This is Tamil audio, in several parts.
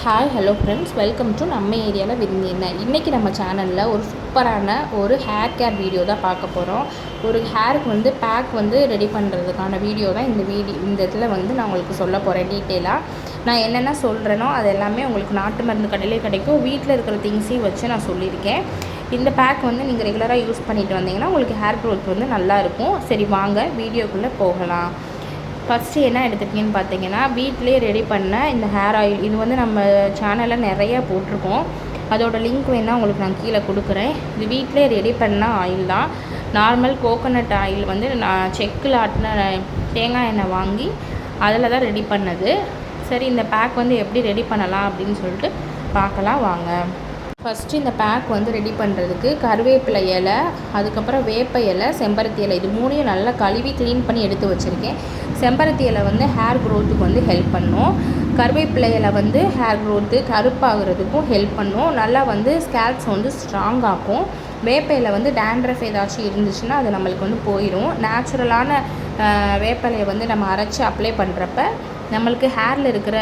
Hi hello friends, welcome to நம்ம ஏரியாவில் விருந்தின. இன்றைக்கி நம்ம சேனலில் ஒரு சூப்பரான ஒரு ஹேர் கேர் வீடியோ தான் பார்க்க போகிறோம். ஒரு ஹேருக்கு வந்து பேக் வந்து ரெடி பண்ணுறதுக்கான வீடியோ தான் இந்த இதில் வந்து நான் உங்களுக்கு சொல்ல போகிறேன். டீட்டெயிலாக நான் என்னென்ன சொல்கிறேனோ அது எல்லாமே உங்களுக்கு நாட்டு மருந்து கடையிலே கிடைக்கும். வீட்டில் இருக்கிற திங்ஸையும் வச்சு நான் சொல்லியிருக்கேன். இந்த பேக் வந்து நீங்கள் ரெகுலராக யூஸ் பண்ணிட்டு வந்தீங்கன்னா உங்களுக்கு ஹேர் க்ரோத் வந்து நல்லாயிருக்கும். சரி, வாங்க வீடியோக்குள்ளே போகலாம். ஃபஸ்ட்டு என்ன எடுத்துக்கிங்கன்னு பார்த்தீங்கன்னா, வீட்டிலே ரெடி பண்ண இந்த ஹேர் ஆயில். இது வந்து நம்ம சேனலில் நிறையா போட்டிருக்கோம். அதோட லிங்க் வேணால் உங்களுக்கு நான் கீழே கொடுக்குறேன். இது வீட்டிலே ரெடி பண்ண ஆயில் தான். நார்மல் கோகோனட் ஆயில் வந்து நான் செக்கில் ஆட்டின தேங்காய் எண்ணெய் வாங்கி அதில் தான் ரெடி பண்ணது. சரி, இந்த பேக் வந்து எப்படி ரெடி பண்ணலாம் அப்படின்னு சொல்லிட்டு பார்க்கலாம் வாங்க. ஃபஸ்ட்டு இந்த பேக் வந்து ரெடி பண்ணுறதுக்கு கருவேப்பிலை இலை, அதுக்கப்புறம் வேப்ப இலை, செம்பருத்தி இலை, இது மூணையும் நல்லா கழுவி க்ளீன் பண்ணி எடுத்து வச்சுருக்கேன். செம்பருத்தி இலை வந்து ஹேர் க்ரோத்துக்கு வந்து ஹெல்ப் பண்ணும். கருவேப்பிலை இலை வந்து ஹேர் க்ரோத்து கருப்பாகிறதுக்கும் ஹெல்ப் பண்ணும். நல்லா வந்து ஸ்கேல்ப்ஸ் வந்து ஸ்ட்ராங் ஆகும். வேப்ப இலை வந்து டேண்ட்ரஃப் ஏதாச்சும் இருந்துச்சுன்னா அது நம்மளுக்கு வந்து போயிடும். நேச்சுரலான வேப்பிலையை வந்து நம்ம அரைச்சி அப்ளை பண்ணுறப்ப நம்மளுக்கு ஹேரில் இருக்கிற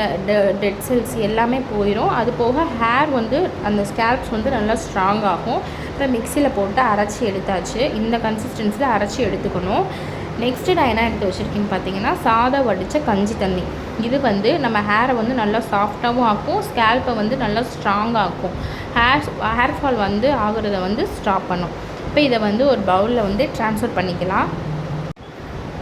டெட் செல்ஸ் எல்லாமே போயிடும். அது போக ஹேர் வந்து அந்த ஸ்கேல்ப்ஸ் வந்து நல்லா ஸ்ட்ராங் ஆகும். இப்போ மிக்சியில் போட்டு அரைச்சி எடுத்தாச்சு. இந்த கன்சிஸ்டன்சியில் அரைச்சி எடுத்துக்கணும். நெக்ஸ்ட்டு நான் என்ன எடுத்து வச்சுருக்கேன்னு பார்த்தீங்கன்னா, சாதம் வடித்த கஞ்சி தண்ணி. இது வந்து நம்ம ஹேரை வந்து நல்லா சாஃப்டாகவும் ஆக்கும், ஸ்கேல்ப்பை வந்து நல்லா ஸ்ட்ராங் ஆக்கும். ஹேர் ஃபால் வந்து ஆகுறத வந்து ஸ்டாப் பண்ணும். இப்போ இதை வந்து ஒரு பவுலில் வந்து ட்ரான்ஸ்ஃபர் பண்ணிக்கலாம்.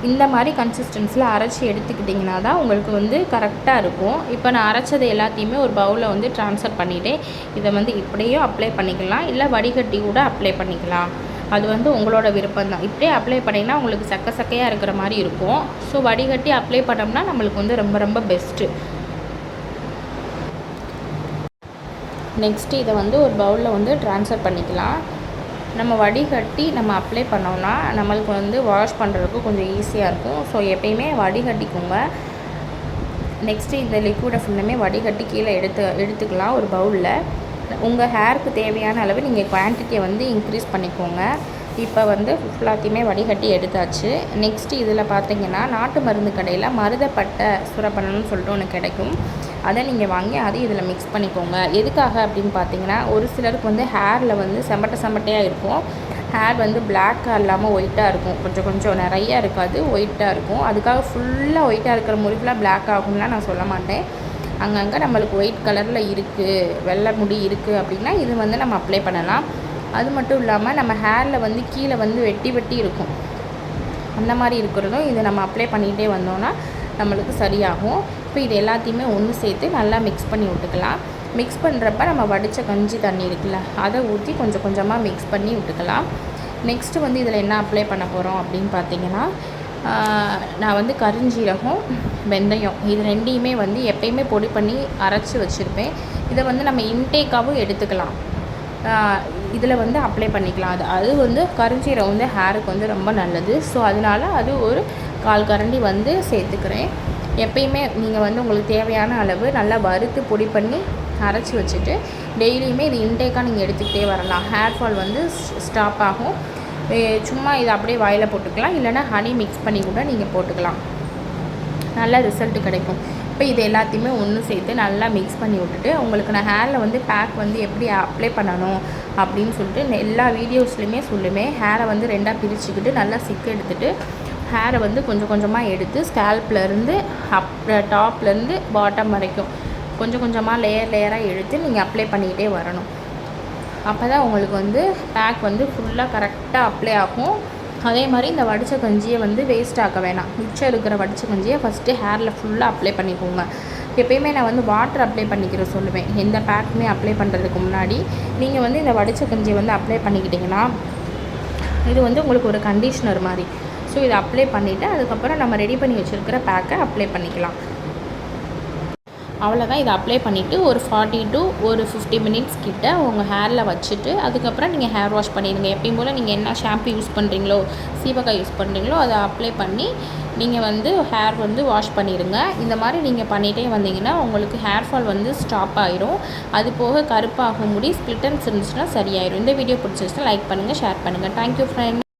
இந்த மாதிரி கன்சிஸ்டன்சியில் அரைச்சி எடுத்துக்கிட்டிங்கன்னா தான் உங்களுக்கு வந்து கரெக்டாக இருக்கும். இப்போ நான் அரைச்சது எல்லாத்தையுமே ஒரு பவுலில் வந்து ட்ரான்ஸ்ஃபர் பண்ணிவிட்டு இதை வந்து இப்படியே அப்ளை பண்ணிக்கலாம், இல்லை வடிகட்டி கூட அப்ளை பண்ணிக்கலாம். அது வந்து உங்களோட விருப்பம் தான். இப்படியே அப்ளை பண்ணிங்கன்னா உங்களுக்கு சக்கையாக இருக்கிற மாதிரி இருக்கும். ஸோ வடிகட்டி அப்ளை பண்ணோம்னா நம்மளுக்கு வந்து ரொம்ப ரொம்ப பெஸ்ட்டு. நெக்ஸ்ட்டு இதை வந்து ஒரு பவுலில் வந்து ட்ரான்ஸ்ஃபர் பண்ணிக்கலாம். நம்ம வடிகட்டி நம்ம அப்ளை பண்ணோம்னா நம்மளுக்கு வந்து வாஷ் பண்ணுறதுக்கு கொஞ்சம் ஈஸியாக இருக்கும். ஸோ எப்பயுமே வடிகட்டிக்கோங்க. நெக்ஸ்ட்டு இந்த லிக்விடை ஃபுல்லுமே வடிகட்டி கீழே எடுத்துக்கலாம் ஒரு பவுலில். உங்கள் ஹேருக்கு தேவையான அளவு நீங்கள் குவான்டிட்டியை வந்து இன்க்ரீஸ் பண்ணிக்கோங்க. இப்போ வந்து ஃபுல்லாத்தையுமே வடிகட்டி எடுத்தாச்சு. நெக்ஸ்ட்டு இதில் பார்த்தீங்கன்னா, நாட்டு மருந்து கடையில் மருதப்பட்டை சுரப்பணம்னு சொல்லிட்டு ஒன்று கிடைக்கும். அதை நீங்கள் வாங்கி அதையும் இதில் மிக்ஸ் பண்ணிக்கோங்க. எதுக்காக அப்படின்னு பார்த்தீங்கன்னா, ஒரு சிலருக்கு வந்து ஹேரில் வந்து செம்பட்டையாக இருக்கும். ஹேர் வந்து பிளாக்காக இல்லாமல் ஒயிட்டாக இருக்கும். கொஞ்சம் நிறையா இருக்காது, ஒயிட்டாக இருக்கும். அதுக்காக ஃபுல்லாக ஒயிட்டாக இருக்கிற முடி ஃபுல்லாக பிளாக் ஆகும்லாம் நான் சொல்ல மாட்டேன். அங்கங்கே நம்மளுக்கு ஒயிட் கலரில் இருக்குது, வெள்ளை முடி இருக்குது அப்படின்னா இது வந்து நம்ம அப்ளை பண்ணலாம். அது மட்டும் இல்லாமல் நம்ம ஹேரில் வந்து கீழே வந்து வெட்டி இருக்கும். அந்த மாதிரி இருக்கிறதும் இதை நம்ம அப்ளை பண்ணிகிட்டே வந்தோன்னா நம்மளுக்கு சரியாகும். இப்போ இது எல்லாத்தையுமே ஒன்று சேர்த்து நல்லா மிக்ஸ் பண்ணி விட்டுக்கலாம். மிக்ஸ் பண்ணுறப்ப நம்ம வடித்த கஞ்சி தண்ணி இருக்குல்ல, அதை ஊற்றி கொஞ்சம் கொஞ்சமாக மிக்ஸ் பண்ணி விட்டுக்கலாம். நெக்ஸ்ட்டு வந்து இதில் என்ன அப்ளை பண்ண போகிறோம் அப்படின்னு பார்த்தீங்கன்னா, நான் வந்து கருஞ்சீரகம், வெந்தயம் இது ரெண்டையுமே வந்து எப்பயுமே பொடி பண்ணி அரைச்சி வச்சுருப்பேன். இதை வந்து நம்ம இன்டேக்காகவும் எடுத்துக்கலாம். இதில் வந்து அப்ளை பண்ணிக்கலாம். அது வந்து கருஞ்சீரகம் வந்து ஹேருக்கு வந்து ரொம்ப நல்லது. ஸோ அதனால் அது ஒரு 1/4 கரண்டி வந்து சேர்த்துக்கிறேன். எப்பயுமே நீங்கள் வந்து உங்களுக்கு தேவையான அளவு நல்லா வறுத்து பொடி பண்ணி அரைச்சி வச்சுட்டு டெய்லியுமே இது இன்டேக்காக நீங்கள் எடுத்துக்கிட்டே வரலாம். ஹேர் ஃபால் வந்து ஸ்டாப் ஆகும். சும்மா இதை அப்படியே வாயில் போட்டுக்கலாம், இல்லைனா ஹனி மிக்ஸ் பண்ணி கூட நீங்கள் போட்டுக்கலாம். நல்ல ரிசல்ட்டு கிடைக்கும். இப்போ இது எல்லாத்தையுமே ஒன்று சேர்த்து நல்லா மிக்ஸ் பண்ணி விட்டுட்டு உங்களுக்கு நான் ஹேரில் வந்து பேக் வந்து எப்படி அப்ளை பண்ணணும் அப்படின்னு சொல்லிட்டு எல்லா வீடியோஸ்லையுமே சொல்லுவேன். ஹேரை வந்து 2ஆக பிரிச்சுக்கிட்டு நல்லா சிக்கு எடுத்துகிட்டு ஹேரை வந்து கொஞ்சம் கொஞ்சமாக எடுத்து ஸ்கேல்ப்லேருந்து டாப்லேருந்து பாட்டம் வரைக்கும் கொஞ்சம் கொஞ்சமாக லேயராக எடுத்து நீங்கள் அப்ளை பண்ணிக்கிட்டே வரணும். அப்போ தான் உங்களுக்கு வந்து பேக் வந்து ஃபுல்லாக கரெக்டாக அப்ளை ஆகும். அதே மாதிரி இந்த வடித்த கஞ்சியை வந்து வேஸ்ட் ஆக்க வேணாம். மிச்சம் இருக்கிற வடித்த கஞ்சியை ஃபஸ்ட்டு ஹேரில் ஃபுல்லாக அப்ளை பண்ணிக்கோங்க. எப்பயுமே நான் வந்து வாட்டர் அப்ளை பண்ணிக்கிற சொல்லுவேன். எந்த பேக்குமே அப்ளை பண்ணுறதுக்கு முன்னாடி நீங்கள் வந்து இந்த வடித்த கஞ்சியை வந்து அப்ளை பண்ணிக்கிட்டிங்கன்னா இது வந்து உங்களுக்கு ஒரு கண்டிஷ்னர் மாதிரி. ஸோ இதை அப்ளை பண்ணிவிட்டு அதுக்கப்புறம் நம்ம ரெடி பண்ணி வச்சுருக்கிற பேக்கை அப்ளை பண்ணிக்கலாம். அவ்வளோதான். இதை அப்ளை பண்ணிவிட்டு ஒரு 40 to 50 மினிட்ஸ் கிட்ட உங்கள் ஹேரில் வச்சுட்டு அதுக்கப்புறம் நீங்கள் ஹேர் வாஷ் பண்ணிடுங்க. எப்பயும் போல் நீங்கள் என்ன ஷாம்பு யூஸ் பண்ணுறீங்களோ, சீவக்காய் யூஸ் பண்ணுறீங்களோ அதை அப்ளை பண்ணி நீங்கள் வந்து ஹேர் வந்து வாஷ் பண்ணிடுங்க. இந்த மாதிரி நீங்கள் பண்ணிகிட்டே வந்தீங்கன்னா உங்களுக்கு ஹேர் ஃபால் வந்து ஸ்டாப் ஆயிரும். அது போக கருப்பாகும் முடி, ஸ்ப்ளிட்டன்ஸ் இருந்துச்சுன்னா சரியாயிடும். இந்த வீடியோ பிடிச்சிருச்சுன்னா லைக் பண்ணுங்கள், ஷேர் பண்ணுங்கள். Thank you friend.